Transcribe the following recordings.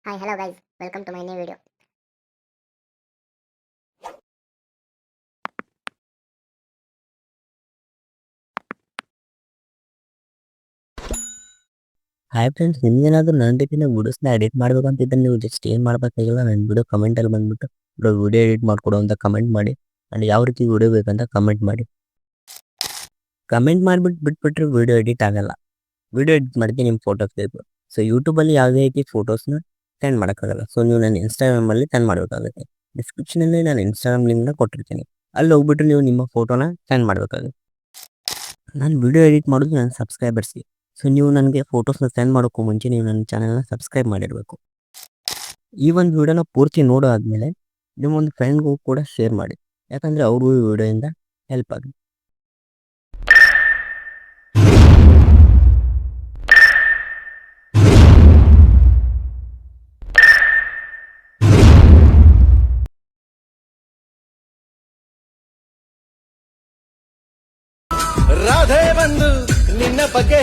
Hi, hello guys. Welcome to my new video. Hi friends, ನಿಮ್ಗೇನಾದ್ರೂ ನನ್ನ ರೀತಿಯ ವಿಡಿಯೋಸ್ನ edit ಮಾಡ್ಬೇಕಂತಿದ್ರೆ ನೀವು ಜಸ್ಟ್ ಏನು ಮಾಡಬೇಕಾಗಿಲ್ಲ, ನನ್ನ ವಿಡಿಯೋ ಕಮೆಂಟಲ್ಲಿ ಬಂದ್ಬಿಟ್ಟು ವಿಡಿಯೋ ಎಡಿಟ್ ಮಾಡಿಕೊಡು ಅಂತ ಕಮೆಂಟ್ ಮಾಡಿ. ಆ್ಯಂಡ್ ಯಾವ ರೀತಿ ವಿಡಿಯೋ ಬೇಕಂತ ಕಮೆಂಟ್ ಮಾಡಿ. ಕಮೆಂಟ್ ಮಾಡಿಬಿಟ್ಟು ಬಿಟ್ಬಿಟ್ರೆ ವಿಡಿಯೋ ಎಡಿಟ್ ಆಗಲ್ಲ. ವಿಡಿಯೋ ಎಡಿಟ್ ಮಾಡೋಕ್ಕೆ ನಿಮ್ಮ ಫೋಟೋಸ್ ಬೇಕು. ಸೊ ಯೂಟ್ಯೂಬಲ್ಲಿ ಯಾವುದೇ ರೀತಿ ಫೋಟೋಸ್ನ ಸೆಂಡ್ ಮಾಡೋಕ್ಕಾಗಲ್ಲ. ಸೊ ನೀವು ನನ್ನ ಇನ್ಸ್ಟಾಗ್ರಾಮಲ್ಲಿ ಸೆಂಡ್ ಮಾಡಬೇಕಾಗುತ್ತೆ. ಡಿಸ್ಕ್ರಿಪ್ಷನಲ್ಲಿ ನಾನು ಇನ್ಸ್ಟಾಗ್ರಾಮ್ ಲಿಂಕ್ನ ಕೊಟ್ಟಿರ್ತೀನಿ. ಅಲ್ಲಿ ಹೋಗ್ಬಿಟ್ಟು ನೀವು ನಿಮ್ಮ ಫೋಟೋನ ಸೆಂಡ್ ಮಾಡಬೇಕಾಗುತ್ತೆ. ನಾನು ವಿಡಿಯೋ ಎಡಿಟ್ ಮಾಡೋದು ನನ್ನ ಸಬ್ಸ್ಕ್ರೈಬರ್ಸ್ಗೆ. ಸೊ ನೀವು ನನಗೆ ಫೋಟೋಸ್ನ ಸೆಂಡ್ ಮಾಡೋಕ್ಕೂ ಮುಂಚೆ ನೀವು ನನ್ನ ಚಾನಲ್ನ ಸಬ್ಸ್ಕ್ರೈಬ್ ಮಾಡಿರಬೇಕು. ಈ ಒಂದು ವಿಡಿಯೋನ ಪೂರ್ತಿ ನೋಡೋ ಆದಮೇಲೆ ನಿಮ್ಮೊಂದು ಫ್ರೆಂಡ್ಗೂ ಕೂಡ ಶೇರ್ ಮಾಡಿ, ಯಾಕಂದರೆ ಅವ್ರಿಗೂ ಈ ವಿಡಿಯೋಯಿಂದ ಹೆಲ್ಪ್ ಆಗುತ್ತೆ. ರಾಧೆ ಬಂದು ನಿನ್ನ ಬಗ್ಗೆ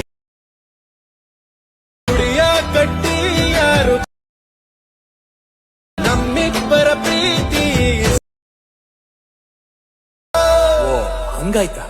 ಗುಡಿಯ ಕಟ್ಟಿ ಯಾರು ನಮ್ಮಿಬ್ಬರ ಪ್ರೀತಿ ಹಂಗಾಯ್ತಾ.